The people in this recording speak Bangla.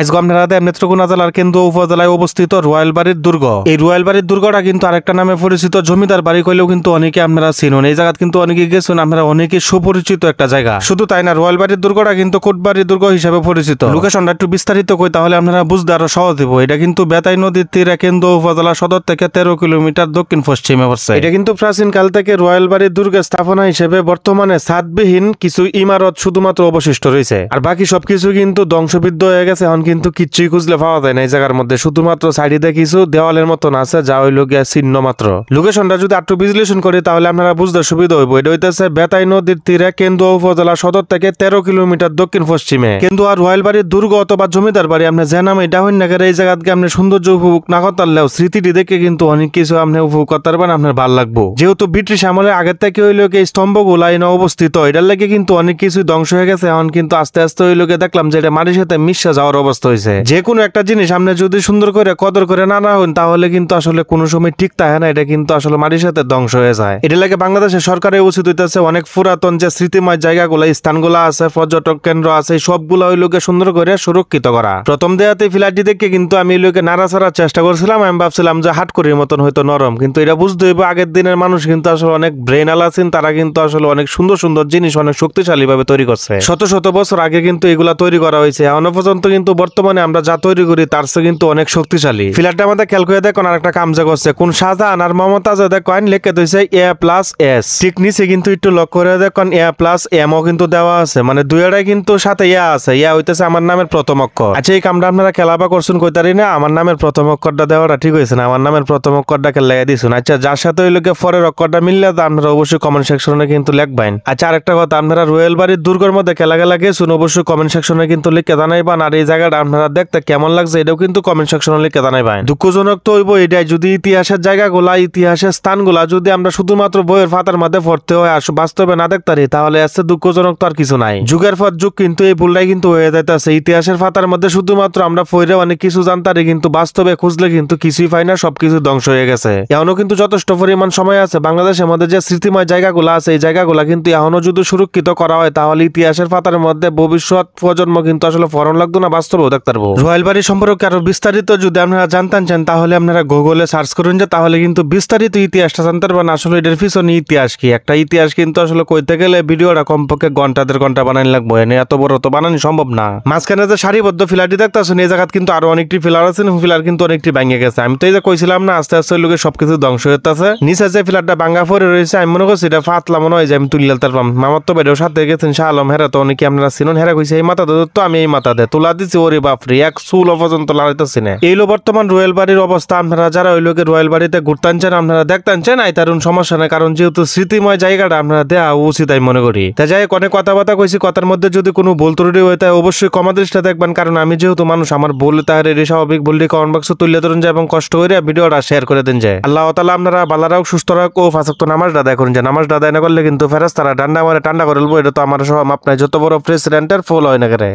আজকে আপনারা নেত্রকোনা জেলার কেন্দ্র উপজেলায় অবস্থিত রয়্যালবাড়ির দুর্গ। এই রয়্যালবাড়ির দুর্গটা কিন্তু আরেকটা নামে পরিচিত জমিদার বাড়ি কইলেও কিন্তু অনেকে আপনারা চিনুন। এই জায়গা কিন্তু অনেকে গেছেন, আপনারা অনেকে সুপরিচিত একটা জায়গা। শুধু তাই না, রয়্যালবাড়ির দুর্গটা কিন্তু কোটবাড়ির দুর্গ হিসেবে পরিচিত। লোকেশনটা একটু বিস্তারিত কই তাহলে আপনারা বুঝতে আরো সহজ দিব। এটা কিন্তু বেতাই নদীর তীরে কেন্দ্র উপজেলা সদর থেকে 13 কিলোমিটার দক্ষিণ পশ্চিমে পড়ছে। এটা কিন্তু প্রাচীন কাল থেকে রয়্যালবাড়ির দুর্গের স্থাপনা হিসেবে বর্তমানে ছাদবিহীন কিছু ইমারত শুধুমাত্র অবশিষ্ট রয়েছে, আর বাকি সবকিছু কিন্তু ধ্বংসবিদ্ধ হয়ে গেছে। এখন কিন্তু কিচ্ছুই খুঁজলে পাওয়া যায় না এই জায়গার মধ্যে। শুধুমাত্র সাইডে কিছু দেওয়ালের মতন আছে, যা হইল গিয়া চিহ্ন মাত্র। লোকেশনটা যদি একটু বিশ্লেষণ করি তাহলে আপনারা বুঝতে সুবিধা হইব। এটা হইতেছে বেতাই নদীর তীরে কেন্দ্র উপজেলা সদর থেকে 13 কিলোমিটার দক্ষিণ পশ্চিমে। কিন্তু আর রয়্যালবাড়ির দুর্গ অথবা জমিদার বাড়ি আপনি যে নামে এটা হইন না এই জায়গাকে আপনি সৌন্দর্য উপভোগ না করতেও স্মৃতিটি দেখে কিন্তু অনেক কিছু আপনি উপভোগ করতে পারবেন, আপনার ভালো লাগবো। যেহেতু ব্রিটিশ আমলে আগের থেকে হইল এই স্তম্ভগুলা এনে অবস্থিত, এটার লেগে কিন্তু অনেক কিছু ধ্বংস হয়ে গেছে। এখন কিন্তু আস্তে আস্তে হইল দেখলাম যে এটা মাটির সাথে মিশা যাওয়ার অবস্থা হয়েছে। যে কোনো একটা জিনিস আপনি যদি সুন্দর করে কদর করে না হন তাহলে কিন্তু আসলে কোনো সময় ঠিক থাকে না, এটা কিন্তু আসলে মাটির সাথে ধ্বংস হয়ে যায়। এটা লাগে বাংলাদেশের সরকারের উচিত হইতেছে অনেক পুরাতন যে স্মৃতিময় জায়গাগুলো স্থানগুলো আছে, পর্যটক কেন্দ্র আছে, সবগুলো ওই লোকে সুন্দর করে সুরক্ষিত করা। প্রথম দেয়াতে ফ্ল্যাটটি দেখে কিন্তু আমি ওই লোকে নাড়াচাড়ার চেষ্টা করছিলাম। আমি ভাবছিলাম যে হাটকড়ির মতন হয়তো নরম, কিন্তু এটা বুঝতে হইব আগের দিনের মানুষ কিন্তু আসলে অনেক ব্রেন আছেন, তারা কিন্তু আসলে অনেক সুন্দর সুন্দর জিনিস অনেক শক্তিশালী ভাবে তৈরি করছে। শত শত বছর আগে কিন্তু এগুলা তৈরি করা হয়েছে। এখনো পর্যন্ত কিন্তু বর্তমানে আমরা যা তৈরি করি তার চেয়ে কিন্তু অনেক শক্তিশালী। ফ্ল্যাটটা আমাদের খেয়াল করে দেখুন আর একটা কাম যে করছে, কোন শাহজাহান আর মমতাজ দেখেন লিখে দিয়েছে A+S। ঠিক নিচে কিন্তু একটু লক্ষ্য করে দেখুন A+M ও কিন্তু দেওয়া আছে, মানে দুইটাই কিন্তু সাথে ইয়া আছে। ইয়া হইতেছে আমার নামের প্রথম অক্ষর। আচ্ছা, এই কামটা আপনারা খেলাবা করছেন কইতারি না, আমার নামের প্রথম অক্ষরটা দেওয়াটা ঠিক হয়েছে না? আমার নামের প্রথম অক্ষরটা লাগিয়ে দিয়েছেন। আচ্ছা, যার সাথে ওই লোকে পরের অক্ষরটা মিললে তো আপনারা অবশ্যই কমেন্ট সেকশনে কিন্তু লিখবেন। আচ্ছা, আরেকটা কথা, আপনারা রয়্যালবাড়ির দুর্গের মধ্যে খেলা গেছেন অবশ্যই কমেন্ট সেকশনে কিন্তু লিখে জানাইবেন। আর এই জায়গাটা আপনারা দেখতে কেমন লাগছে এটাও কিন্তু কমেন্ট সেকশনে লিখে জানাইবেন। দুঃখজনক তো হইব এটাই, যদি ইতিহাসের জায়গাগুলা ইতিহাসের স্থানগুলা যদি আমরা শুধুমাত্র বইয়ের পাতার মধ্যে পড়তে হয় আর বাস্তবে না দেখতারি তাহলে আসছে দুঃখজনক তো আর কিছু নাই। যুগের পর যুগ কিন্তু এই ভুলটাই কিন্তু হয়ে যাইতেছে। ইতিহাসের পাতার মধ্যে শুধুমাত্র আমরা পড়ে অনেক কিছু জানতারি, কিন্তু বাস্তবে খুঁজলে কিন্তু কিছুই পাই না, সবকিছু ধ্বংস হয়ে গেছে। এখনো কিন্তু যথেষ্ট পরিমাণ সময় আছে। বাংলাদেশের মধ্যে যে স্মৃতিময় জায়গাগুলো আছে এই জায়গাগুলা কিন্তু এখনো যদি সুরক্ষিত করা হয় তাহলে ইতিহাসের পাতার মধ্যে ভবিষ্যৎ প্রজন্ম কিন্তু আসলে ফরন লাগতো না, বাস্তবেও দেখতে পারবো। রয়্যালবাড়ি সম্পর্কে আরো বিস্তারিত যদি আপনারা জানতে চান তাহলে আপনারা গুগলে সার্চ করুন, যে তাহলে কিন্তু বিস্তারিত ইতিহাসটা জানতে পারবেন। আসলে এটার পিছনে ইতিহাস কি, একটা ইতিহাস কিন্তু আসলে কইতে গেলে ভিডিওটা কমপক্ষে ঘন্টা বানানি লাগবে, এত বড় তো বানানি সম্ভব না। মাঝখানে যে সারিবদ্ধ ফিলারটি দেখতেছেন এই জায়গাত কিন্তু আরো অনেকটি ফিলার আছে, ফিলার কিন্তু অনেকটি ভেঙে গেছে। আমি তো এই যে কইছিলাম না আস্তে আস্তে লোকের সবকিছু ধ্বংস হইতেছে। নিচে যে ফিলারটা ভাঙা পড়ে রয়েছে আমি মনে করছি এটা ফাতলা মনে হয় যে আমি তুলে পারলাম। মামার তো বেড়েও সাথে গেছেন শাহ আলম, হেরা তো অনেকে আপনারা চিনুন। হেরা কইছে এই মাথা তো আমি এই মাথা দিয়ে তোলা দিচ্ছি, ওরে বাপরে এক চুল পর্যন্ত লাগাইতেছি না। এইলো বর্তমান রয়্যালবাড়ির অবস্থা। আপনারা যারা ওই লোকের রয়্যালবাড়িতে ঘুরতে চান আপনারা দেখতেন চান আই তারুন সমস্যা নেই, কারণ যেহেতু স্মৃতিময় জায়গাটা আপনারা দেওয়া উচিত আমি মনে করি। তা যাই অনেক কথাবার্তা কইছি, কথার মধ্যে যদি কোনো ভুল ত্রুটি হয়ে থাকে অবশ্যই ক্ষমা দৃষ্টিতে দেখবেন, কারণ আমি যেহেতু মানুষ আমার ভুল তাহার এর স্বাভাবিক ভুলটি কমেন্ট বক্সে তুলে ধরুন যায় এবং কষ্ট করে ভিডিওটা শেয়ার করে দেন যায়। আল্লাহ তাআলা আপনারা ভালো রাখ, সুস্থ রাখ ও পাঁচ ওয়াক্ত নামাজ আদায় করুন। যে নামাজ আদায় না করলে কিন্তু ফেরেশতারা ডান্ডা মারে ঠান্ডা করে দেবো। এটা তো আমার সব আপনার যত বড় প্রেসিডেন্টের ফল হয় না করে।